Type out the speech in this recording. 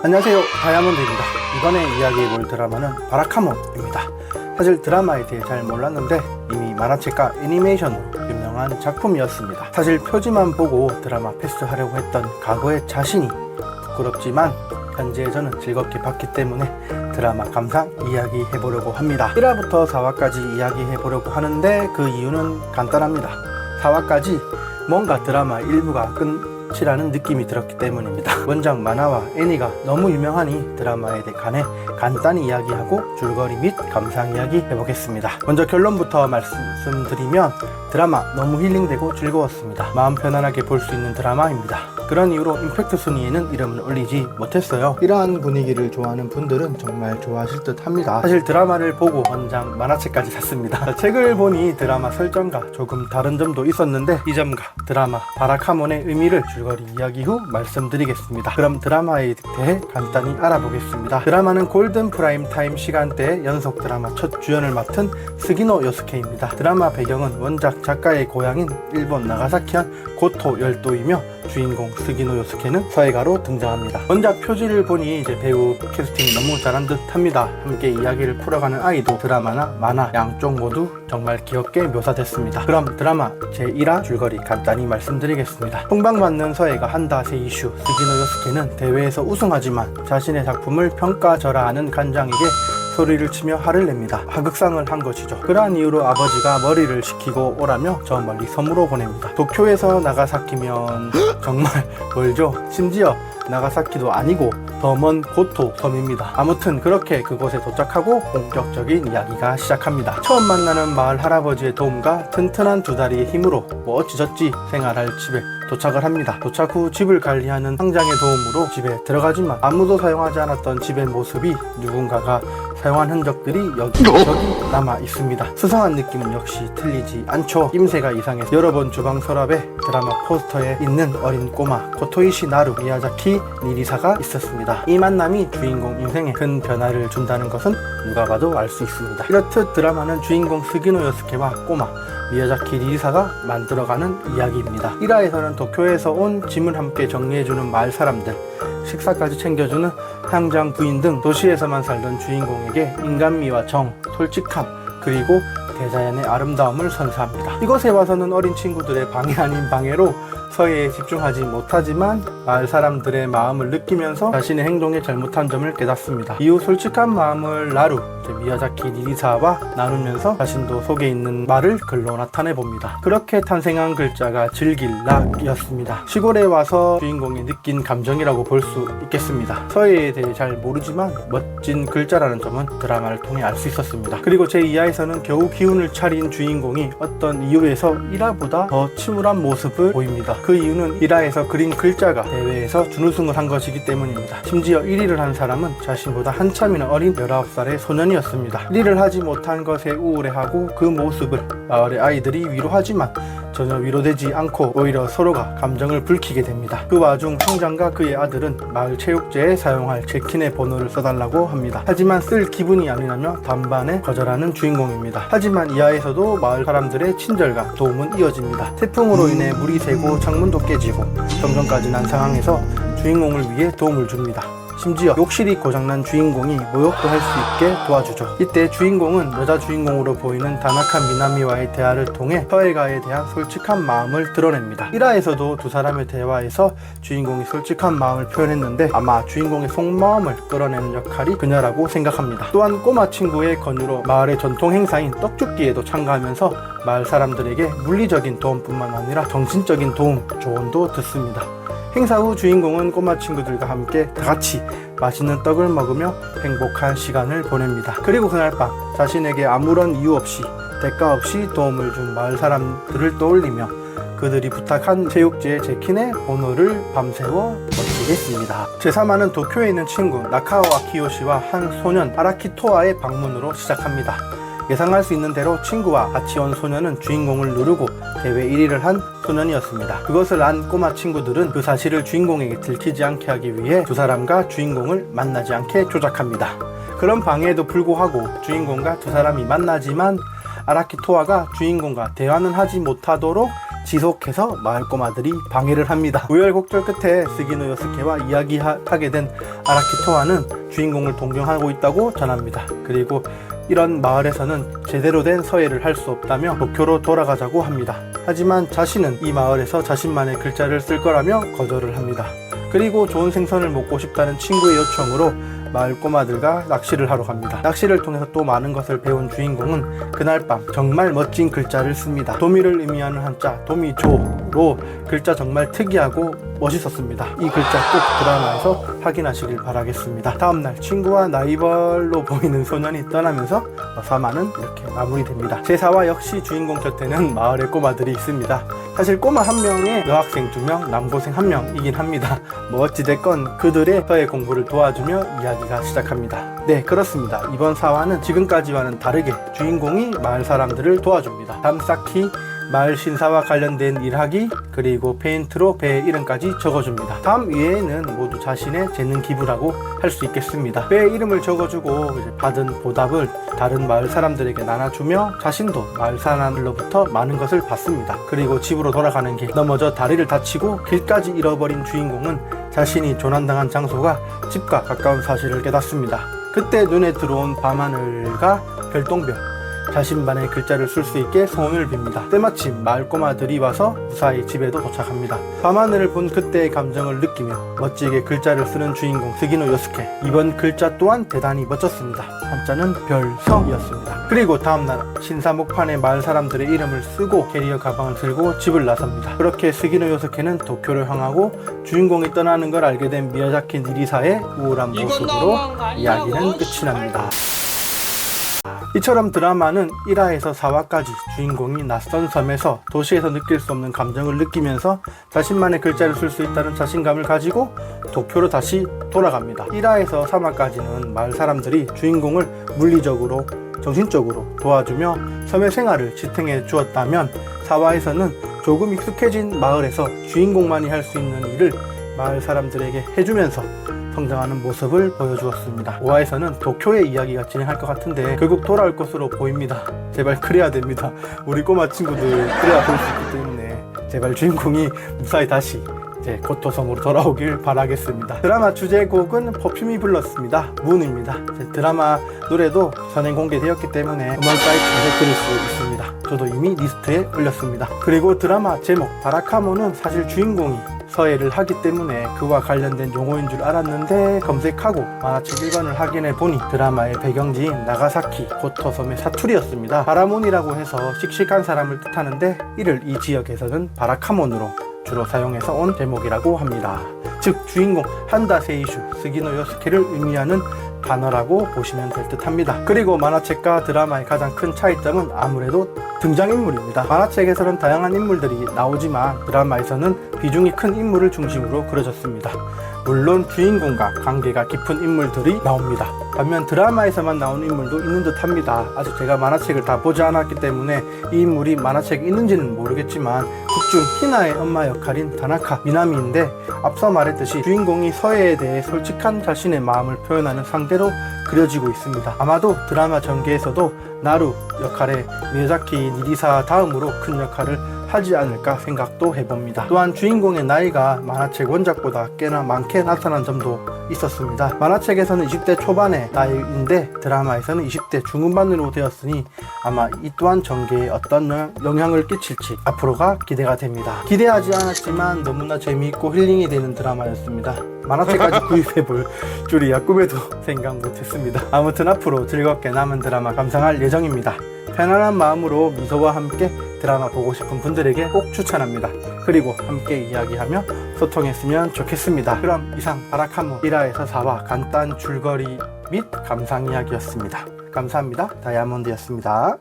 안녕하세요, 다이아몬드입니다. 이번에 이야기해볼 드라마는 바라카몬입니다. 사실 드라마에 대해 잘 몰랐는데 이미 만화책과 애니메이션으로 유명한 작품이었습니다. 사실 표지만 보고 드라마 패스하려고 했던 과거의 자신이 부끄럽지만 현재 저는 즐겁게 봤기 때문에 드라마 감상 이야기해보려고 합니다. 1화부터 4화까지 이야기해보려고 하는데 그 이유는 간단합니다. 4화까지 뭔가 드라마 일부가 끝이라는 느낌이 들었기 때문입니다. 원작 만화와 애니가 너무 유명하니 드라마에 관해 간단히 이야기하고 줄거리 및 감상 이야기 해보겠습니다. 먼저 결론부터 말씀드리면 드라마 너무 힐링되고 즐거웠습니다. 마음 편안하게 볼 수 있는 드라마입니다. 그런 이유로 임팩트 순위에는 이름을 올리지 못했어요. 이러한 분위기를 좋아하는 분들은 정말 좋아하실 듯 합니다. 사실 드라마를 보고 원작 만화책까지 샀습니다. 책을 보니 드라마 설정과 조금 다른 점도 있었는데 이 점과 드라마 바라카몬의 의미를 줄거리 이야기 후 말씀드리겠습니다. 그럼 드라마에 대해 간단히 알아보겠습니다. 드라마는 골든 프라임 타임 시간대에 연속 드라마 첫 주연을 맡은 스기노 요스케입니다. 드라마 배경은 원작 작가의 고향인 일본 나가사키현 고토 열도이며 주인공 스기노 요스케는 서예가로 등장합니다. 원작 표지를 보니 이제 배우 캐스팅 너무 잘한 듯 합니다. 함께 이야기를 풀어가는 아이도 드라마나 만화 양쪽 모두 정말 귀엽게 묘사됐습니다. 그럼 드라마 제1화 줄거리 간단히 말씀드리겠습니다. 폭망받는 서예가 한다 세이슈 스기노 요스케는 대회에서 우승하지만 자신의 작품을 평가절하하는 간장에게 소리를 치며 화를 냅니다. 하극상을 한 것이죠. 그러한 이유로 아버지가 머리를 식히고 오라며 저 멀리 섬으로 보냅니다. 도쿄에서 나가사키면 정말 멀죠. 심지어 나가사키도 아니고 더 먼 고토 섬입니다. 아무튼 그렇게 그곳에 도착하고 본격적인 이야기가 시작합니다. 처음 만나는 마을 할아버지의 도움과 튼튼한 두 다리의 힘으로 뭐 어찌저찌 생활할 집에 도착을 합니다. 도착 후 집을 관리하는 상장의 도움으로 집에 들어가지만 아무도 사용하지 않았던 집의 모습이 누군가가 사용한 흔적들이 여기저기 남아 있습니다. 수상한 느낌은 역시 틀리지 않죠. 임세가 이상해서 여러 번 주방 서랍에 드라마 포스터에 있는 어린 꼬마 고토이시 나루 미야자키 니리사가 있었습니다. 이 만남이 주인공 인생에 큰 변화를 준다는 것은 누가 봐도 알 수 있습니다. 이렇듯 드라마는 주인공 스기노 요스케와 꼬마 미야자키 니리사가 만들어가는 이야기입니다. 1화에서는 도쿄에서 온 짐을 함께 정리해주는 마을 사람들, 식사까지 챙겨주는 향장 부인 등 도시에서만 살던 주인공에게 인간미와 정, 솔직함, 그리고 대자연의 아름다움을 선사합니다. 이곳에 와서는 어린 친구들의 방해 아닌 방해로 서예에 집중하지 못하지만 마을 사람들의 마음을 느끼면서 자신의 행동에 잘못한 점을 깨닫습니다. 이후 솔직한 마음을 나루, 미야자키 니리사와 나누면서 자신도 속에 있는 말을 글로 나타내봅니다. 그렇게 탄생한 글자가 즐길락이었습니다. 시골에 와서 주인공이 느낀 감정이라고 볼 수 있겠습니다. 서예에 대해 잘 모르지만 멋진 글자라는 점은 드라마를 통해 알 수 있었습니다. 그리고 제2화에서는 겨우 기운을 차린 주인공이 어떤 이유에서 1화보다 더 침울한 모습을 보입니다. 그 이유는 1화에서 그린 글자가 대회에서 준우승을 한 것이기 때문입니다. 심지어 1위를 한 사람은 자신보다 한참이나 어린 19살의 소년이었습니다. 1위를 하지 못한 것에 우울해하고 그 모습을 마을의 아이들이 위로하지만 전혀 위로되지 않고 오히려 서로가 감정을 불키게 됩니다. 그 와중 상장과 그의 아들은 마을 체육제에 사용할 제킨의 번호를 써달라고 합니다. 하지만 쓸 기분이 아니라며 단번에 거절하는 주인공입니다. 하지만 이하에서도 마을 사람들의 친절과 도움은 이어집니다. 태풍으로 인해 물이 새고 창문도 깨지고 점점까지 난 상황에서 주인공을 위해 도움을 줍니다. 심지어 욕실이 고장난 주인공이 목욕도 할 수 있게 도와주죠. 이때 주인공은 여자 주인공으로 보이는 다나카 미나미와의 대화를 통해 서예가에 대한 솔직한 마음을 드러냅니다. 1화에서도 두 사람의 대화에서 주인공이 솔직한 마음을 표현했는데 아마 주인공의 속마음을 끌어내는 역할이 그녀라고 생각합니다. 또한 꼬마 친구의 권유로 마을의 전통 행사인 떡죽기에도 참가하면서 마을 사람들에게 물리적인 도움뿐만 아니라 정신적인 도움, 조언도 듣습니다. 행사 후 주인공은 꼬마 친구들과 함께 다같이 맛있는 떡을 먹으며 행복한 시간을 보냅니다. 그리고 그날 밤 자신에게 아무런 이유 없이 대가 없이 도움을 준 마을 사람들을 떠올리며 그들이 부탁한 체육지의 제킨의 번호를 밤새워 멋지겠습니다. 제3화는 도쿄에 있는 친구 나카오와 키요시와 한 소년 아라키토와의 방문으로 시작합니다. 예상할 수 있는 대로 친구와 같이 온 소년은 주인공을 누르고 대회 1위를 한 소년이었습니다. 그것을 안 꼬마 친구들은 그 사실을 주인공에게 들키지 않게 하기 위해 두 사람과 주인공을 만나지 않게 조작합니다. 그런 방해에도 불구하고 주인공과 두 사람이 만나지만 아라키 토아가 주인공과 대화는 하지 못하도록 지속해서 마을 꼬마들이 방해를 합니다. 우열곡절 끝에 스기노 요스케와 이야기하게 된 아라키 토아는 주인공을 동경하고 있다고 전합니다. 그리고 이런 마을에서는 제대로 된 서예를 할 수 없다며 도쿄로 돌아가자고 합니다. 하지만 자신은 이 마을에서 자신만의 글자를 쓸 거라며 거절을 합니다. 그리고 좋은 생선을 먹고 싶다는 친구의 요청으로 마을 꼬마들과 낚시를 하러 갑니다. 낚시를 통해서 또 많은 것을 배운 주인공은 그날 밤 정말 멋진 글자를 씁니다. 도미를 의미하는 한자 도미조로 글자 정말 특이하고 멋있었습니다. 이 글자 꼭 드라마에서 확인하시길 바라겠습니다. 다음날 친구와 나이벌로 보이는 소년이 떠나면서 3화는 이렇게 마무리됩니다. 제4화 역시 주인공 곁에는 마을의 꼬마들이 있습니다. 사실 꼬마 한 명에 여학생 2명, 남고생 1명이긴 합니다. 뭐 어찌됐건 그들의 서예 공부를 도와주며 이야기가 시작합니다. 네, 그렇습니다. 이번 4화는 지금까지와는 다르게 주인공이 마을 사람들을 도와줍니다. 담쌓기, 마을 신사와 관련된 일하기, 그리고 페인트로 배의 이름까지 적어줍니다. 다음 위에는 모두 자신의 재능 기부라고 할 수 있겠습니다. 배의 이름을 적어주고 이제 받은 보답을 다른 마을 사람들에게 나눠주며 자신도 마을 사람들로부터 많은 것을 받습니다. 그리고 집으로 돌아가는 길 넘어져 다리를 다치고 길까지 잃어버린 주인공은 자신이 조난당한 장소가 집과 가까운 사실을 깨닫습니다. 그때 눈에 들어온 밤하늘과 별똥별, 자신만의 글자를 쓸 수 있게 소원을 빕니다. 때마침 마을 꼬마들이 와서 무사히 집에도 도착합니다. 밤하늘을 본 그때의 감정을 느끼며 멋지게 글자를 쓰는 주인공 스기노 요스케. 이번 글자 또한 대단히 멋졌습니다. 한자는 별성이었습니다. 그리고 다음날 신사목판에 마을 사람들의 이름을 쓰고 캐리어 가방을 들고 집을 나섭니다. 그렇게 스기노 요스케는 도쿄를 향하고 주인공이 떠나는 걸 알게 된 미야자키 니리사의 우울한 모습으로 이야기는 끝이 납니다. 이처럼 드라마는 1화에서 4화까지 주인공이 낯선 섬에서 도시에서 느낄 수 없는 감정을 느끼면서 자신만의 글자를 쓸 수 있다는 자신감을 가지고 도쿄로 다시 돌아갑니다. 1화에서 3화까지는 마을 사람들이 주인공을 물리적으로, 정신적으로 도와주며 섬의 생활을 지탱해 주었다면 4화에서는 조금 익숙해진 마을에서 주인공만이 할 수 있는 일을 마을 사람들에게 해주면서 성장하는 모습을 보여주었습니다. 5화에서는 도쿄의 이야기가 진행할 것 같은데 결국 돌아올 것으로 보입니다. 제발 그래야 됩니다. 우리 꼬마 친구들 그래야 볼 수 있기 때문에 제발 주인공이 무사히 다시 이제 고토성으로 돌아오길 바라겠습니다. 드라마 주제곡은 퍼퓸이 불렀습니다. 문입니다. 드라마 노래도 전에 공개되었기 때문에 음원 사이트에서 들을 수 있습니다. 저도 이미 리스트에 올렸습니다. 그리고 드라마 제목 바라카모는 사실 주인공이 서예를 하기 때문에 그와 관련된 용어인 줄 알았는데 검색하고 만화책 1권을 확인해 보니 드라마의 배경지인 나가사키 고토섬의 사투리였습니다. 바라몬이라고 해서 씩씩한 사람을 뜻하는데 이를 이 지역에서는 바라카몬으로 주로 사용해서 온 제목이라고 합니다. 즉 주인공 한다 세이슈 스기노 요스케를 의미하는 단어라고 보시면 될 듯 합니다. 그리고 만화책과 드라마의 가장 큰 차이점은 아무래도 등장인물입니다. 만화책에서는 다양한 인물들이 나오지만 드라마에서는 비중이 큰 인물을 중심으로 그려졌습니다. 물론 주인공과 관계가 깊은 인물들이 나옵니다. 반면 드라마에서만 나오는 인물도 있는 듯 합니다. 아직 제가 만화책을 다 보지 않았기 때문에 이 인물이 만화책에 있는지는 모르겠지만 극중 히나의 엄마 역할인 다나카 미나미인데 앞서 말했듯이 주인공이 서예에 대해 솔직한 자신의 마음을 표현하는 상대로 그려지고 있습니다. 아마도 드라마 전개에서도 나루 역할의 미야자키 니리사 다음으로 큰 역할을 하지 않을까 생각도 해봅니다. 또한 주인공의 나이가 만화책 원작보다 꽤나 많게 나타난 점도 있었습니다. 만화책에서는 20대 초반의 나이인데 드라마에서는 20대 중후반으로 되었으니 아마 이 또한 전개에 어떤 영향을 끼칠지 앞으로가 기대가 됩니다. 기대하지 않았지만 너무나 재미있고 힐링이 되는 드라마였습니다. 만화책까지 구입해볼 줄이야 꿈에도 생각 못했습니다. 아무튼 앞으로 즐겁게 남은 드라마 감상할 예정입니다. 편안한 마음으로 미소와 함께 드라마 보고 싶은 분들에게 꼭 추천합니다. 그리고 함께 이야기하며 소통했으면 좋겠습니다. 그럼 이상 바라카모 1화에서 4화 간단 줄거리 및 감상 이야기였습니다. 감사합니다. 다이아몬드였습니다.